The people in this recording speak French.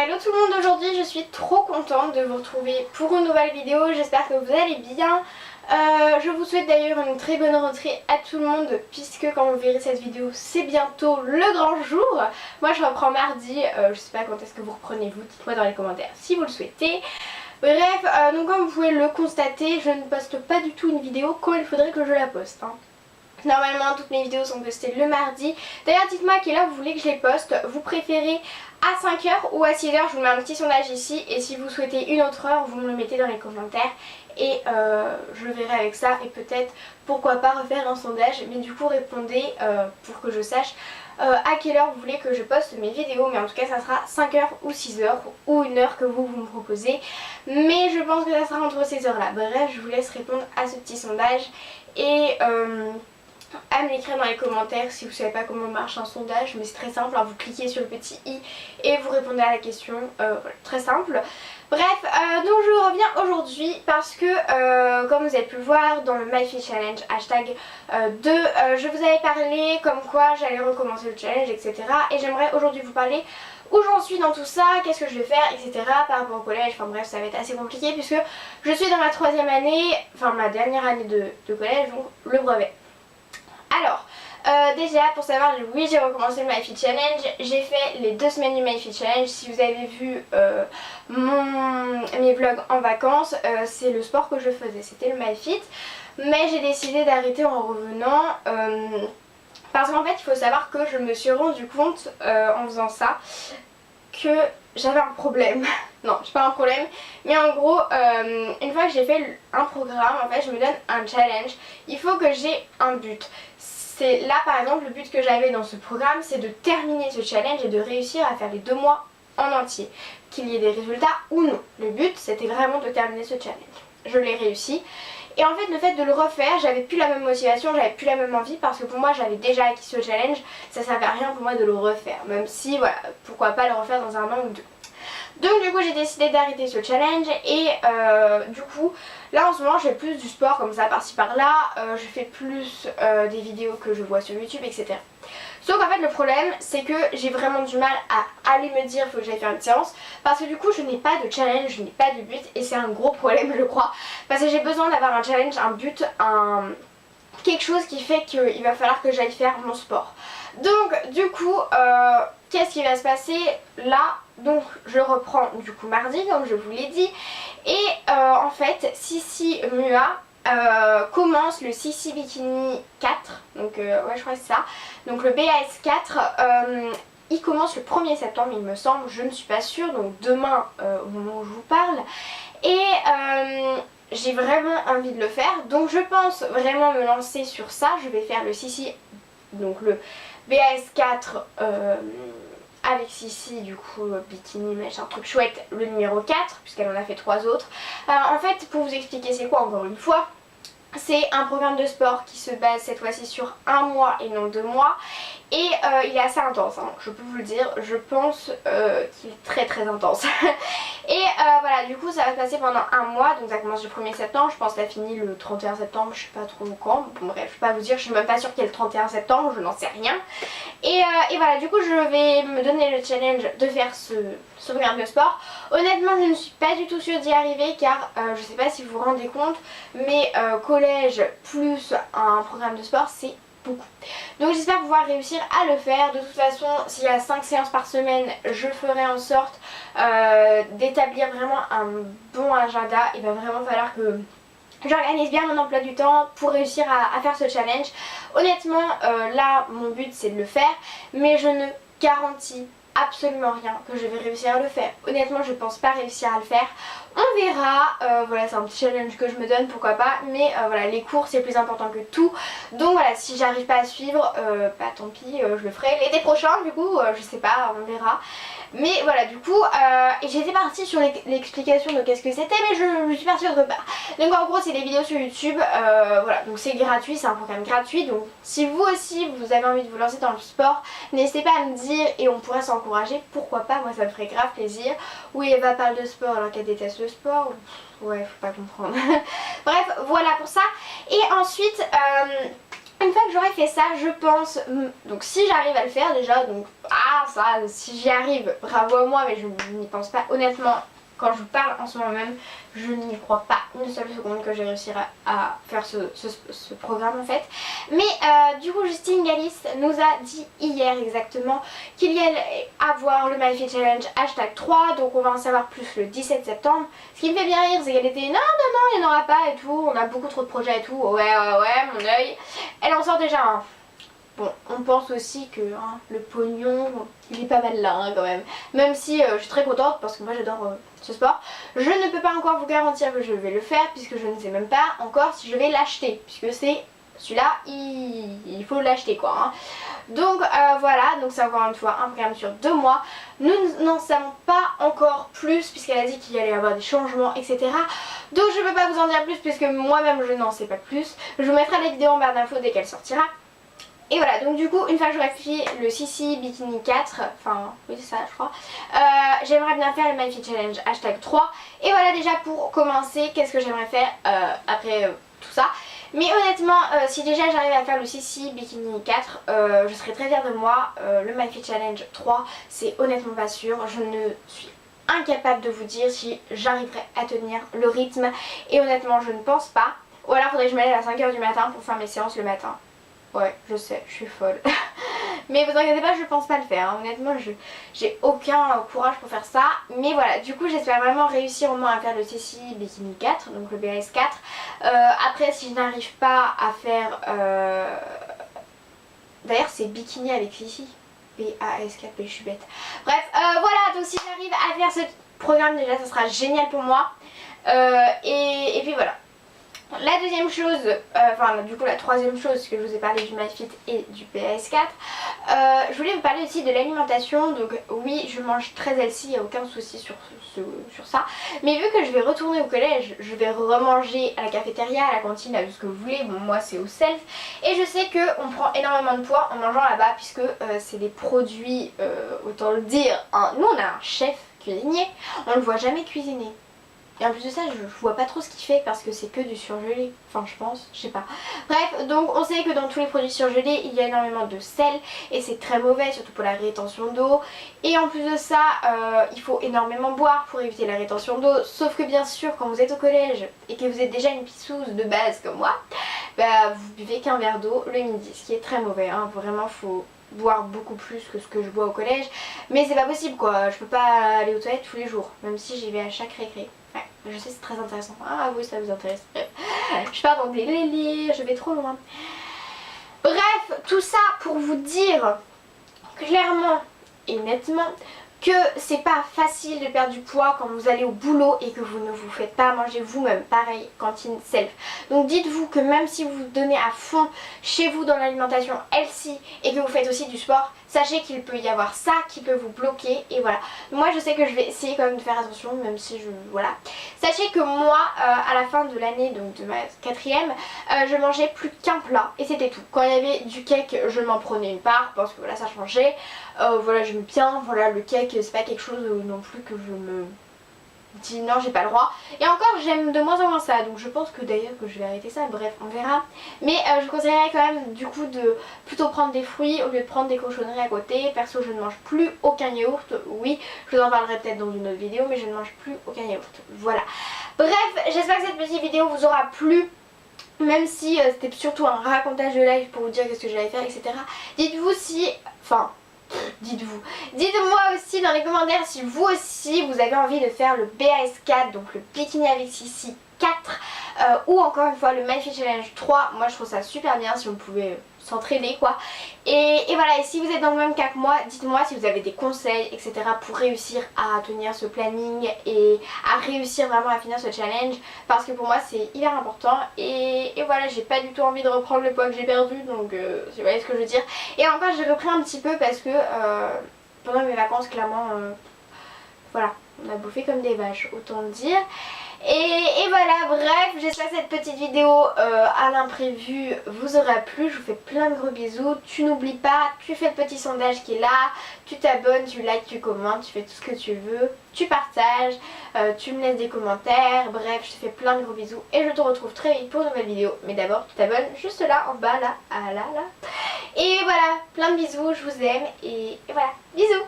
Hello tout le monde, aujourd'hui je suis trop contente de vous retrouver pour une nouvelle vidéo, j'espère que vous allez bien. Je vous souhaite d'ailleurs une très bonne rentrée à tout le monde puisque quand vous verrez cette vidéo c'est bientôt le grand jour. Moi je reprends mardi, je sais pas quand est-ce que vous reprenez vous, dites-moi dans les commentaires si vous le souhaitez. Bref, donc comme vous pouvez le constater, je ne poste pas du tout une vidéo quand il faudrait que je la poste. Normalement toutes mes vidéos sont postées le mardi. D'ailleurs dites-moi à quelle heure vous voulez que je les poste. Vous préférez à 5h ou à 6h? Je vous mets un petit sondage ici. Et si vous souhaitez une autre heure, vous me le mettez dans les commentaires. Et je verrai avec ça. Et peut-être pourquoi pas refaire un sondage. Mais du coup répondez pour que je sache à quelle heure vous voulez que je poste mes vidéos. Mais en tout cas ça sera 5h ou 6h ou une heure que vous me proposez. Mais je pense que ça sera entre ces heures là. Bref, je vous laisse répondre à ce petit sondage. Et à me l'écrire dans les commentaires si vous savez pas comment marche un sondage, mais c'est très simple, hein, vous cliquez sur le petit i et vous répondez à la question, voilà, très simple. Bref, donc je reviens aujourd'hui parce que comme vous avez pu le voir dans le MyFit Challenge hashtag 2, je vous avais parlé comme quoi j'allais recommencer le challenge, etc. Et j'aimerais aujourd'hui vous parler où j'en suis dans tout ça, qu'est-ce que je vais faire, etc. par rapport au collège. Enfin bref, ça va être assez compliqué puisque je suis dans ma 3e année, enfin ma dernière année de collège, donc le brevet. Alors, déjà pour savoir, oui j'ai recommencé le MyFit Challenge, j'ai fait les 2 semaines du MyFit Challenge. Si vous avez vu mes vlogs en vacances, c'est le sport que je faisais, c'était le MyFit. Mais j'ai décidé d'arrêter en revenant parce qu'en fait il faut savoir que je me suis rendu compte en faisant ça que j'avais un problème. Non, j'ai pas un problème, mais en gros, une fois que j'ai fait un programme, en fait, je me donne un challenge. Il faut que j'ai un but. C'est là, par exemple, le but que j'avais dans ce programme, c'est de terminer ce challenge et de réussir à faire les 2 mois en entier. Qu'il y ait des résultats ou non. Le but, c'était vraiment de terminer ce challenge. Je l'ai réussi. Et en fait, le fait de le refaire, j'avais plus la même motivation, j'avais plus la même envie parce que pour moi, j'avais déjà acquis ce challenge. Ça servait à rien pour moi de le refaire. Même si, voilà, pourquoi pas le refaire dans un an ou 2. Donc du coup j'ai décidé d'arrêter ce challenge et du coup là en ce moment je fais plus du sport comme ça par-ci par-là, je fais plus des vidéos que je vois sur YouTube, etc. Sauf qu'en fait le problème c'est que j'ai vraiment du mal à aller me dire faut que j'aille faire une séance parce que du coup je n'ai pas de challenge, je n'ai pas de but et c'est un gros problème je crois parce que j'ai besoin d'avoir un challenge, un but, quelque chose qui fait qu'il va falloir que j'aille faire mon sport. Donc du coup qu'est-ce qui va se passer là? Donc je reprends du coup mardi comme je vous l'ai dit et en fait Sissi Mua commence le Sissi Bikini 4, donc ouais je crois que c'est ça, donc le BAS 4 il commence le 1er septembre il me semble, je ne suis pas sûre, donc demain au moment où je vous parle et j'ai vraiment envie de le faire, donc je pense vraiment me lancer sur ça. Je vais faire le Sissi, donc le BAS 4 avec Sissi du coup bikini machin truc chouette, le numéro 4 puisqu'elle en a fait 3 autres. En fait pour vous expliquer c'est quoi encore une fois, c'est un programme de sport qui se base cette fois-ci sur 1 mois et non 2 mois et il est assez intense, hein, je peux vous le dire, je pense qu'il est très très intense. Et voilà, du coup ça va se passer pendant 1 mois, donc ça commence le 1er septembre, je pense que ça finit le 31 septembre, je sais pas trop quand, bon bref, je peux pas vous dire, je suis même pas sûre qu'il y ait le 31 septembre, je n'en sais rien. Et voilà, du coup je vais me donner le challenge de faire ce programme de sport. Honnêtement je ne suis pas du tout sûre d'y arriver car je sais pas si vous vous rendez compte, mais collège plus un programme de sport c'est beaucoup. Donc j'espère pouvoir réussir à le faire. De toute façon s'il y a 5 séances par semaine je ferai en sorte d'établir vraiment un bon agenda. Il va vraiment falloir que j'organise bien mon emploi du temps pour réussir à faire ce challenge. Honnêtement là mon but c'est de le faire mais je ne garantis absolument rien que je vais réussir à le faire. Honnêtement je pense pas réussir à le faire. On verra, voilà c'est un petit challenge que je me donne, pourquoi pas, mais voilà les cours c'est plus important que tout. Donc voilà, si j'arrive pas à suivre, bah tant pis, je le ferai l'été prochain du coup, je sais pas, on verra. Mais voilà du coup, et j'étais partie sur l'explication de qu'est-ce que c'était mais je suis partie autre part. Donc en gros c'est des vidéos sur YouTube, voilà donc c'est gratuit, c'est un programme gratuit. Donc si vous aussi vous avez envie de vous lancer dans le sport, n'hésitez pas à me dire et on pourra s'encourager, pourquoi pas, moi ça me ferait grave plaisir. Oui Eva parle de sport alors qu'elle déteste le sport, ouais faut pas comprendre. Bref voilà pour ça. Et ensuite une fois que j'aurai fait ça, je pense, donc si j'arrive à le faire déjà, donc ça, si j'y arrive, bravo à moi, mais je n'y pense pas honnêtement. Quand je vous parle en ce moment même, je n'y crois pas une seule seconde que j'ai réussi à faire ce programme en fait. Mais du coup Justine Galis nous a dit hier exactement qu'il y allait avoir le MyFit Challenge #3, donc on va en savoir plus le 17 septembre. Ce qui me fait bien rire, c'est qu'elle était non, il n'y en aura pas et tout, on a beaucoup trop de projets et tout, ouais, mon œil. Elle en sort déjà un. Bon, on pense aussi que le pognon, il est pas mal là quand même. Même si je suis très contente parce que moi j'adore ce sport. Je ne peux pas encore vous garantir que je vais le faire puisque je ne sais même pas encore si je vais l'acheter. Puisque c'est celui-là, il faut l'acheter quoi. Donc voilà, donc c'est encore une fois un programme sur 2 mois. Nous n'en savons pas encore plus puisqu'elle a dit qu'il y allait y avoir des changements, etc. Donc je ne peux pas vous en dire plus puisque moi-même je n'en sais pas plus. Je vous mettrai la vidéo en barre d'infos dès qu'elle sortira. Et voilà, donc du coup, une fois que j'aurai fait le Sissi Bikini 4, enfin, oui c'est ça je crois, j'aimerais bien faire le MyFit Challenge #3. Et voilà déjà pour commencer, qu'est-ce que j'aimerais faire après tout ça. Mais honnêtement, si déjà j'arrive à faire le Sissi Bikini 4, je serais très fière de moi. Le MyFit Challenge 3, c'est honnêtement pas sûr. Je ne suis incapable de vous dire si j'arriverai à tenir le rythme. Et honnêtement, je ne pense pas. Ou alors faudrait que je me lève à 5 h du matin pour faire mes séances le matin. Ouais, je sais, je suis folle. Mais vous inquiétez pas, je pense pas le faire. Hein. Honnêtement, j'ai aucun courage pour faire ça. Mais voilà, du coup, j'espère vraiment réussir au moins à faire le Sissi Bikini 4, donc le BAS 4. Après, si je n'arrive pas à faire... D'ailleurs, c'est Bikini avec Sissi. BAS 4, je suis bête. Bref, voilà, donc si j'arrive à faire ce programme, déjà, ça sera génial pour moi. Et puis voilà. La deuxième chose, enfin du coup la troisième chose que je vous ai parlé du MyFit et du PS4, je voulais vous parler aussi de l'alimentation. Donc oui, je mange très healthy, il n'y a aucun souci sur ça. Mais vu que je vais retourner au collège, je vais remanger à la cafétéria, à la cantine, à tout ce que vous voulez. Bon, moi c'est au self. Et je sais qu'on prend énormément de poids en mangeant là-bas puisque c'est des produits, autant le dire, nous on a un chef cuisinier, on le voit jamais cuisiner. Et en plus de ça, je vois pas trop ce qu'il fait parce que c'est que du surgelé. Enfin, je pense, je sais pas. Bref, donc on sait que dans tous les produits surgelés, il y a énormément de sel et c'est très mauvais, surtout pour la rétention d'eau. Et en plus de ça, il faut énormément boire pour éviter la rétention d'eau. Sauf que bien sûr, quand vous êtes au collège et que vous êtes déjà une pissouse de base comme moi, bah vous buvez qu'un verre d'eau le midi, ce qui est très mauvais. Hein. Vraiment, faut boire beaucoup plus que ce que je bois au collège. Mais c'est pas possible quoi, je peux pas aller aux toilettes tous les jours, même si j'y vais à chaque récré. Ouais, je sais, c'est très intéressant. Ah oui, ça vous intéresse. Je pars dans des délires, je vais trop loin. Bref, tout ça pour vous dire clairement et nettement que c'est pas facile de perdre du poids quand vous allez au boulot et que vous ne vous faites pas manger vous-même. Pareil, cantine self. Donc dites-vous que même si vous vous donnez à fond chez vous dans l'alimentation healthy et que vous faites aussi du sport, sachez qu'il peut y avoir ça qui peut vous bloquer. Et voilà, moi je sais que je vais essayer quand même de faire attention, même si voilà. Sachez que moi à la fin de l'année, donc de ma 4ème, je mangeais plus qu'un plat et c'était tout. Quand il y avait du cake, je m'en prenais une part parce que voilà, ça changeait. Voilà, j'aime bien, voilà, le cake c'est pas quelque chose non plus que je me dis non, j'ai pas le droit. Et encore, j'aime de moins en moins ça, donc je pense que d'ailleurs que je vais arrêter ça, bref, on verra. Mais je conseillerais quand même du coup de plutôt prendre des fruits au lieu de prendre des cochonneries à côté. Perso, je ne mange plus aucun yaourt. Oui, je vous en parlerai peut-être dans une autre vidéo, mais je ne mange plus aucun yaourt. Voilà. Bref, j'espère que cette petite vidéo vous aura plu. Même si c'était surtout un racontage de live pour vous dire qu'est-ce que j'allais faire, etc. Dites-vous si... Enfin... Dites-moi aussi dans les commentaires si vous aussi vous avez envie de faire le BAS4, donc le bikini avec Sissi 4, ou encore une fois le MyFit Challenge 3. Moi je trouve ça super bien si on pouvait s'entraîner quoi. Et voilà, et si vous êtes dans le même cas que moi, dites-moi si vous avez des conseils, etc. pour réussir à tenir ce planning et à réussir vraiment à finir ce challenge, parce que pour moi c'est hyper important. Et voilà, j'ai pas du tout envie de reprendre le poids que j'ai perdu, donc vous voyez ce que je veux dire. Et encore j'ai repris un petit peu parce que pendant mes vacances clairement voilà, on a bouffé comme des vaches, autant le dire. Et voilà, bref, j'espère que cette petite vidéo à l'imprévu vous aura plu. Je vous fais plein de gros bisous. Tu n'oublies pas, tu fais le petit sondage qui est là, tu t'abonnes, tu likes, tu commentes, tu fais tout ce que tu veux, tu partages, tu me laisses des commentaires. Bref, je te fais plein de gros bisous et je te retrouve très vite pour une nouvelle vidéo. Mais d'abord, tu t'abonnes juste là, en bas, là, là. Et voilà, plein de bisous, je vous aime et voilà, bisous.